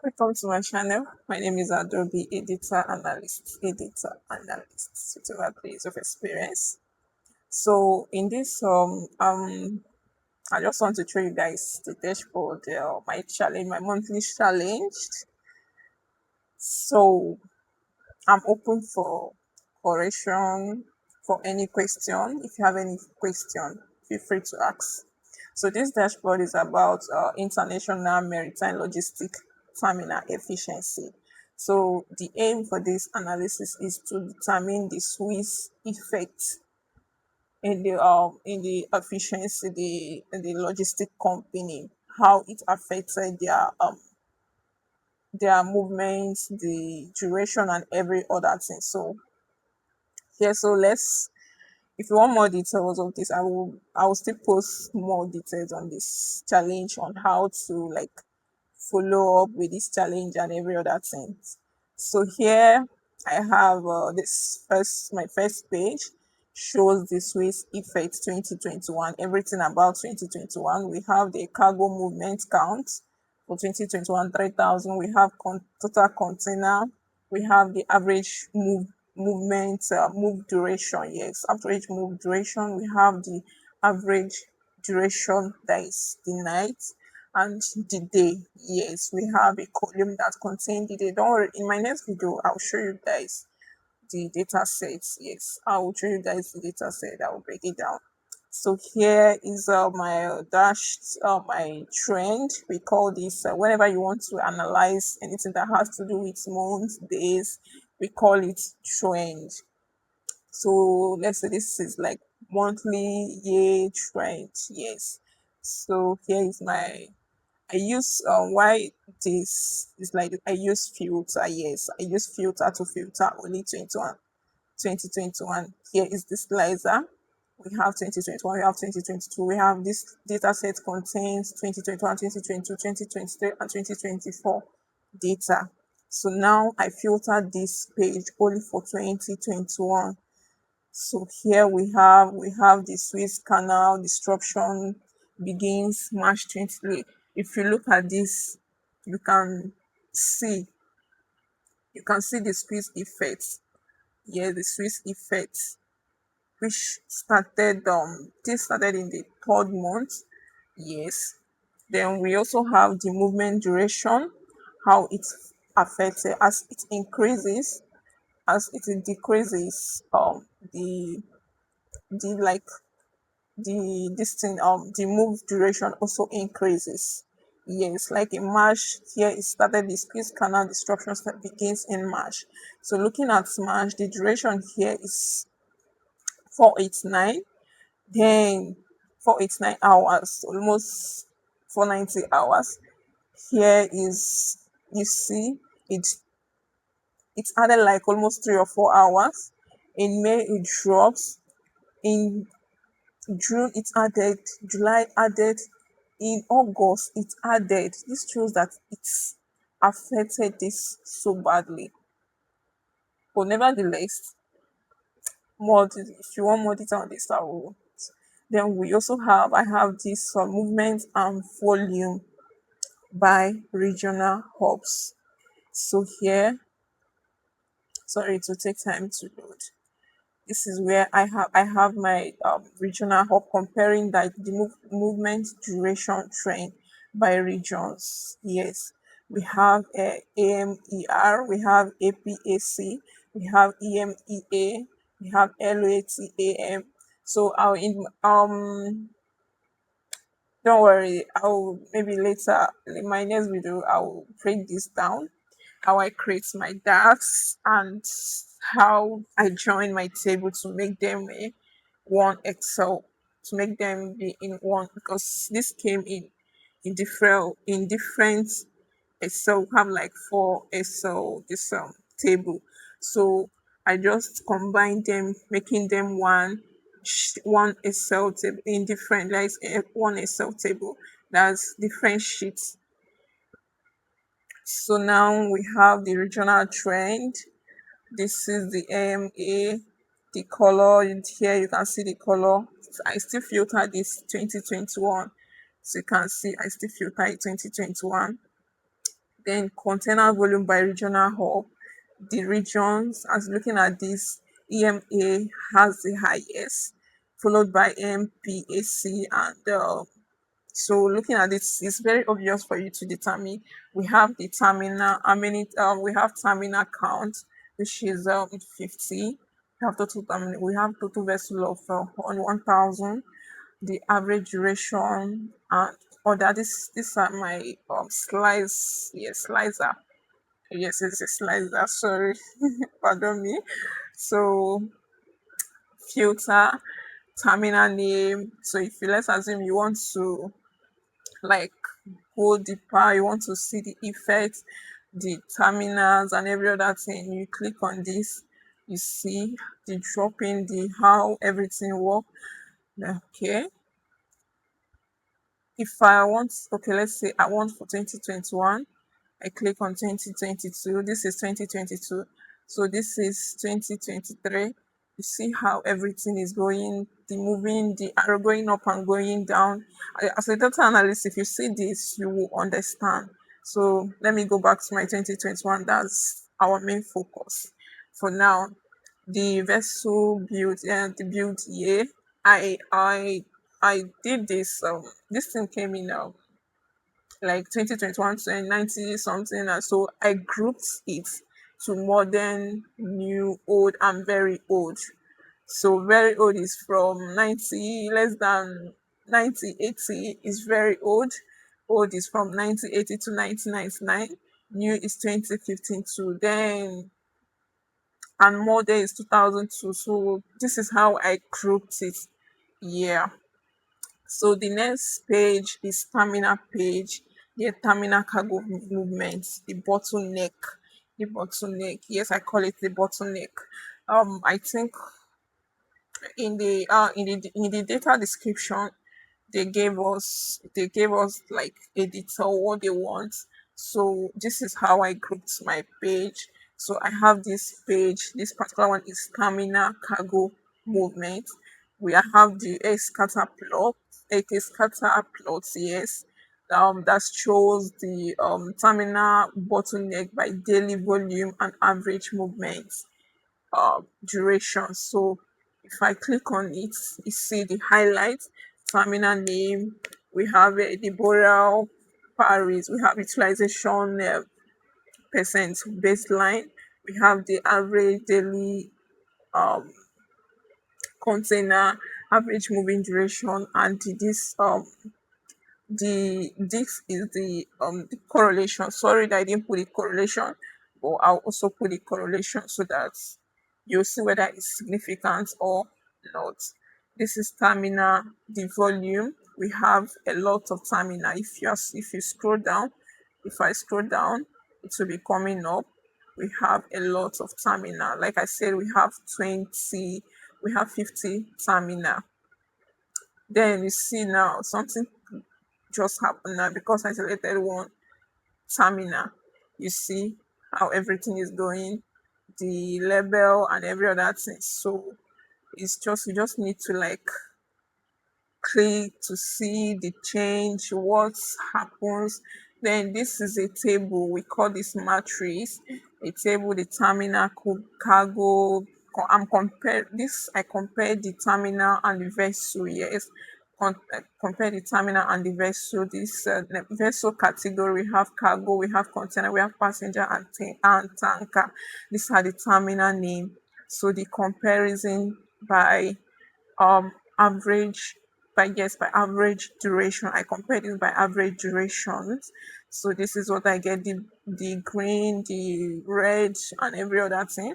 Welcome to my channel. My name is Adobe Editor Analyst, with over 3 years of experience. So in this I just want to show you guys the dashboard, my challenge, my monthly challenge. So I'm open for correction, for any question. If you have any question, feel free to ask. So this dashboard is about international maritime logistic terminal efficiency. So the aim for this analysis is to determine the Suez effect in the efficiency in the logistic company, how it affected their movements, the duration, and every other thing. So yeah, so let's if you want more details of this, I will still post more details on this challenge on how to like follow up with this challenge and every other thing. So here I have this first my first page shows the Swiss effect 2021, everything about 2021. We have the cargo movement count for 2021, 3,000. We have total container. We have the average movement move duration. Yes, average move duration. We have the average duration, that is the night, and the day. Yes, we have a column that contains the day. Don't worry, in my next video I'll show you guys the data sets. Yes, I will show you guys the data set. I will break it down. So here is my my trend. We call this whenever you want to analyze anything that has to do with months, days, we call it trend. So let's say this is like monthly year trend. Yes. So here is my I use why this is like I use filter. Yes, I use filter to filter only 2021. Here is the slicer. We have 2021, we have 2022. We have this data set contains 2021, 2022, 2023, and 2024 data. So now I filtered this page only for 2021. So here we have the Suez Canal disruption begins March 20. If you look at this, you can see you can see the Suez effect. Yeah, the Suez effect, which started in the third month. Yes. Then we also have the movement duration, how it affects it as it increases, as it decreases, the like the move duration also increases. Yes, like in March, here it started the Suez Canal disruption that begins in March. So looking at March, the duration here is 489, then 489 hours, almost 490 hours. Here is, you see, it's added like almost 3 or 4 hours. In May it drops. In June it added, July added, in August it added. This shows that it's affected this so badly. But nevertheless, if you want more detail on this, I will. Then we also have I have this movement and volume by regional hubs. So here, sorry to take time to load. This is where I have my regional hub comparing that the movement duration trend by regions. Yes, we have AMER, we have APAC, we have EMEA, we have LATAM. So I'll in don't worry, I'll maybe later in my next video I'll break this down, how I create my DAX and how I join my table to make them a one Excel, to make them be in one, because this came in different Excel. We have like four Excel this table. So I just combine them, making them one Excel table in different, like one Excel table that's different sheets. So now we have the regional trend. This is the AMA, the color. Here you can see the color. I still filter this 2021. So you can see I still filter it 2021. Then container volume by regional hub. The regions, as looking at this, EMA has the highest, followed by MPAC and so looking at this, it's very obvious for you to determine. We have the terminal, how many, we have terminal count, which is 50. We have total vessel of on 1,000. The average duration and other. These are my slides. Yes, slicer. Yes, it's a slicer. Sorry, pardon me. So filter, terminal name. So if you let's assume you want to like go deeper, you want to see the effect, the terminals and every other thing, you click on this, you see the dropping, the how everything work. Okay. If I want, okay, let's say I want for 2021, I click on 2022. This is 2022. So this is 2023. You see how everything is going, the moving, the arrow going up and going down. As a data analyst, if you see this, you will understand. So let me go back to my 2021. That's our main focus for now. The vessel build and the build year. I did this. This thing came in like 2021 to 90 something, and so I grouped it to modern, new, old, and very old. So very old is from 90, less than 9080 is very old. Old is from 1980 to 1999. New is 2015 to then, and modern is 2002. So this is how I grouped it. Yeah. So the next page is terminal page, the terminal cargo movement, the bottleneck. The bottleneck. Yes, I call it the bottleneck. I think in the data description they gave us like a detail what they want. So this is how I grouped my page. So I have this page. This particular one is terminal cargo movement. We have the a scatter plot, a scatter plot, yes. That shows the terminal bottleneck by daily volume and average movement duration. So if I click on it, you see the highlights, terminal name, we have the Boreal Paris, we have utilization percent baseline, we have the average daily um, container, average moving duration, and this this is the correlation. Sorry that I didn't put the correlation, but I'll also put the correlation so that you'll see whether it's significant or not. This is terminal, the volume. We have a lot of terminal. If you scroll down, if I scroll down, it will be coming up. We have a lot of terminal. Like I said, we have 20, we have 50 terminal. Then you see now something just happened now because I selected one terminal. You see how everything is going, the label and every other thing. So it's just you just need to like click to see the change, what happens. Then this is a table. We call this matrix. A table, the terminal cargo. I'm compare this. I compare the terminal and the vessel. Yes, compare the terminal and the vessel. This the vessel category, we have cargo, we have container, we have passenger and tanker. These are the terminal name. So the comparison by average by average duration. I compare this by average durations. So this is what I get, the green, the red, and every other thing.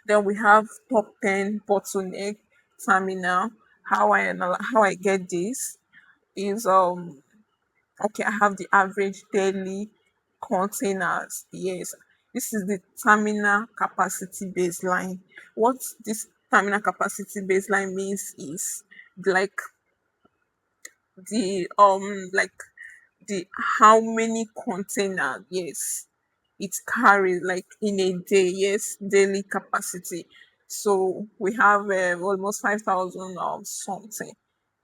Then we have top 10 bottleneck terminal. How I get this is okay, I have the average daily containers. Yes, this is the terminal capacity baseline. What this terminal capacity baseline means is like like the how many container, yes, it carries like in a day, yes, daily capacity. So we have almost 5,000 something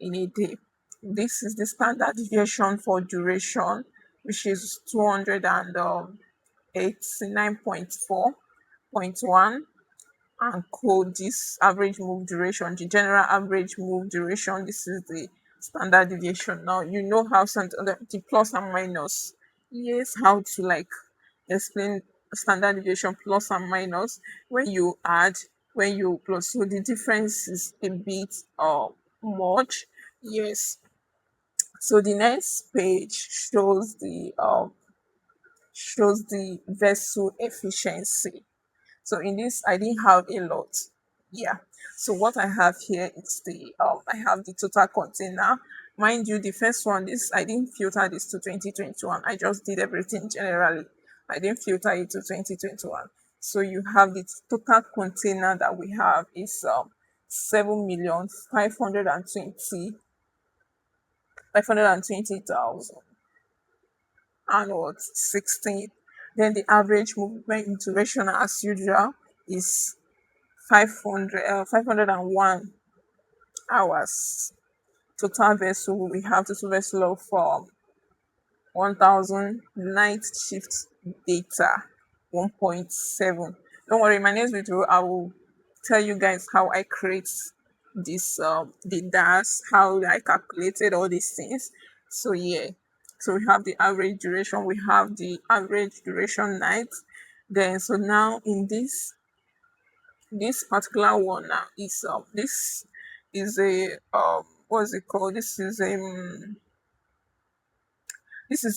in a day. This is the standard deviation for duration. which is 289.4.1, and code this average move duration, the general average move duration. This is the standard deviation. Now you know how the plus and minus. Yes, how to like explain standard deviation plus and minus when you add, when you plus. So the difference is a bit much. Yes. So the next page shows the vessel efficiency. So in this, I didn't have a lot. Yeah. So what I have here is I have the total container. Mind you, the first one, this I didn't filter this to 2021. I just did everything generally. I didn't filter it to 2021. So you have the total container that we have is 7,520,000 and what 16. Then the average movement duration as usual is 501 hours. Total vessel, we have total vessel of 1,000. Night shift data 1.7. Don't worry, my next video I will tell you guys how I create this the DAS, how I calculated all these things. So yeah, so we have the average duration, we have the average duration night. Then so now in this particular one now is this is a what's it called? This is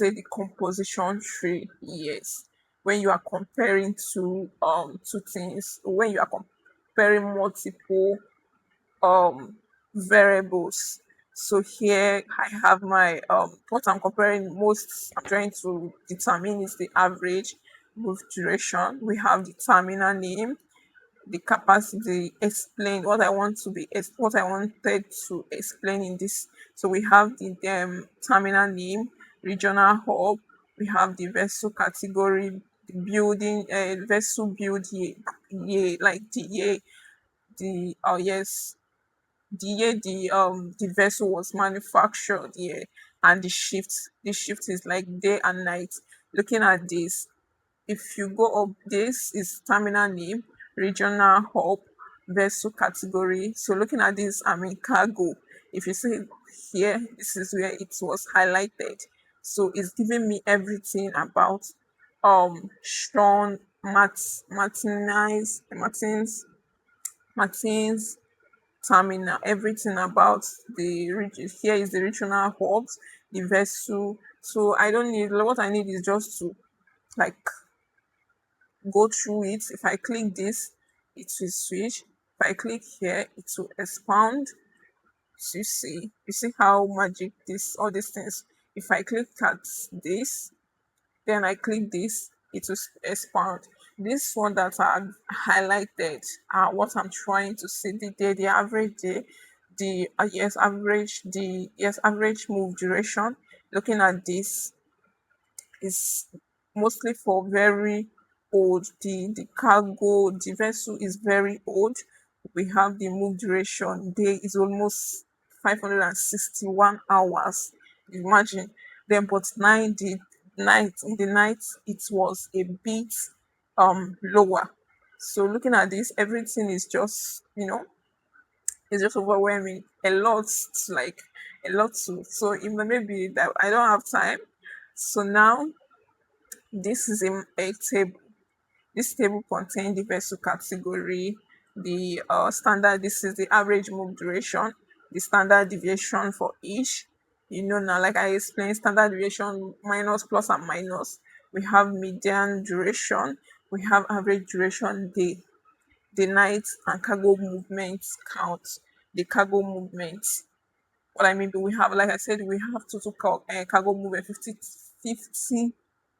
a decomposition tree. Yes, when you are comparing two things, when you are comparing multiple variables. So here I have my what I'm comparing most. I'm trying to determine is the average move duration. We have the terminal name, the capacity, explain what I want to be what I wanted to explain in this. So we have the terminal name, regional hub, we have the vessel category, the building, vessel build year, like the year, the oh yes, the year the vessel was manufactured, yeah, and the shift is like day and night. Looking at this, if you go up, this is terminal name, regional hub, vessel category. So looking at this, I'm in cargo. If you see here, this is where it was highlighted. So it's giving me everything about Sean Martins terminal, everything about the region. Here is the regional hubs, the vessel. So I don't need, what I need is just to like go through it. If I click this, it will switch. If I click here, it will expand. So you see how magic this all these things. If I click at this, then I click this, it will expand. This one that I highlighted are what I'm trying to see, the day, the average day, the average move duration. Looking at this, is mostly for very old. The cargo, the vessel is very old. We have the move duration. Day is almost 561 hours. Imagine. Then but in the night it was a bit lower. So looking at this, everything is just it's just overwhelming. A lot to like a lot to so it may maybe that I don't have time. So now this is a table. This table contains the vessel category, the standard. This is the average move duration, the standard deviation for each. Now, like I explained, standard deviation minus, plus, and minus. We have median duration. We have average duration, the night, and cargo movement count. The cargo movement. What I mean, we have, like I said, we have total cargo movement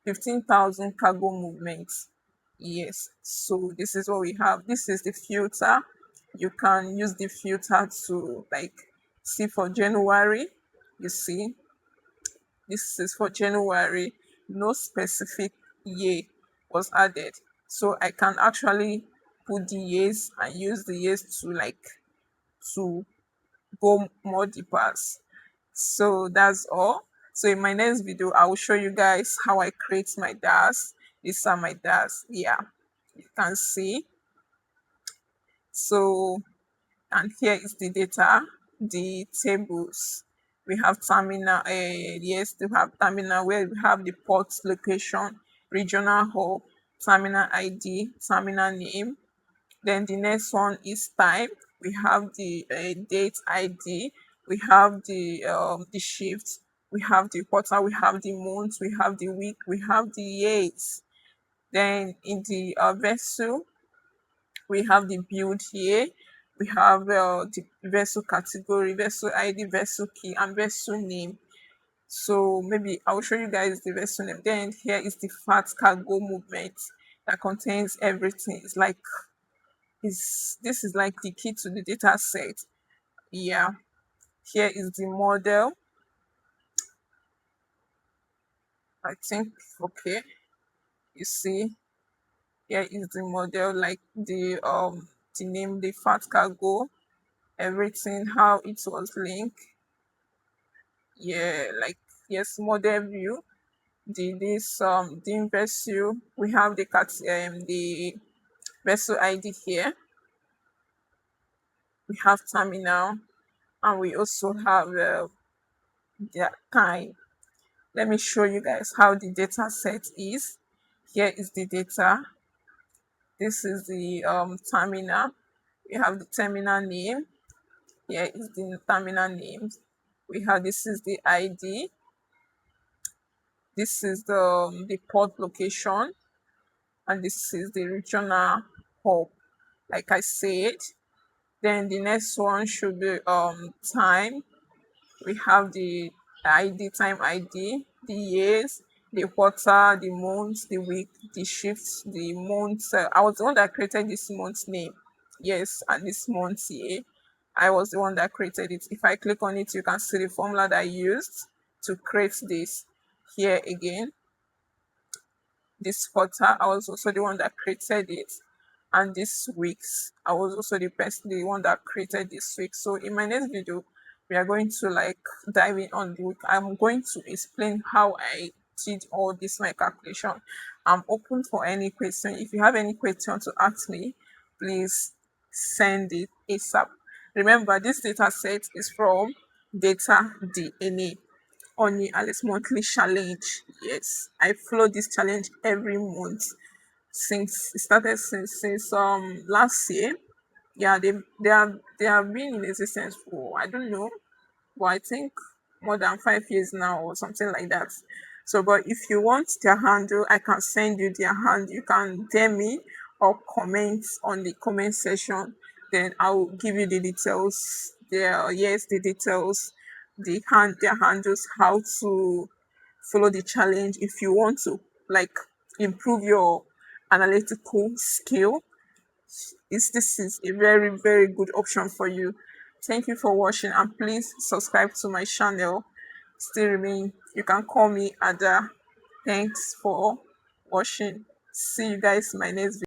15,000 cargo movements. Yes, so this is what we have. This is the filter. You can use the filter to like see for January. You see, this is for January. No specific year was added. So I can actually put the years and use the years to go more deeper. So that's all. So in my next video, I will show you guys how I create my DAS. These are my DAS. Yeah, you can see. So, and here is the data, the tables. We have terminal, yes, we have terminal where we have the port location, regional hub, terminal ID, terminal name. Then the next one is time. We have the date ID. We have the shift. We have the quarter. We have the month. We have the week. We have the years. Then in the vessel, we have the build here. We have the vessel category, vessel ID, vessel key, and vessel name. So maybe I'll show you guys the vessel name. Then here is the fat cargo movement that contains everything. It's like this is like the key to the data set. Yeah, here is the model. I think okay. You see, here is the model, like the name, the fat cargo, everything, how it was linked. Yeah, like yes, model view. The vessel. We have the vessel ID here. We have terminal, and we also have the time. Let me show you guys how the data set is. Here is the data. This is the terminal. We have the terminal name. Here is the terminal name. We have this is the ID. This is the port location, and this is the regional hub. Like I said, then the next one should be time. We have the ID, time ID, the years, the quarter, the month, the week, the shift, the month. I was the one that created this month's name. Yes, and this month here, I was the one that created it. If I click on it, you can see the formula that I used to create this. Here again, this quarter, I was also the one that created it. And this week's, I was also the one that created this week. So in my next video, we are going to like dive in on the week. I'm going to explain how I did all this my calculation. I'm open for any question. If you have any question to ask me, please send it ASAP. Remember, this data set is from Data DNA on the Onyx monthly challenge. Yes, I follow this challenge every month since it started since last year. Yeah, they have been in existence for I don't know, but I think more than 5 years now or something like that. So, but if you want their handle, I can send you their handle. You can tell me or comment on the comment section. Then I will give you the details. The details, their handles, how to follow the challenge. If you want to like improve your analytical skill, this is a very good option for you. Thank you for watching, and please subscribe to my channel. Still remain, you can call me Ada. Thanks for watching. See you guys in my next video.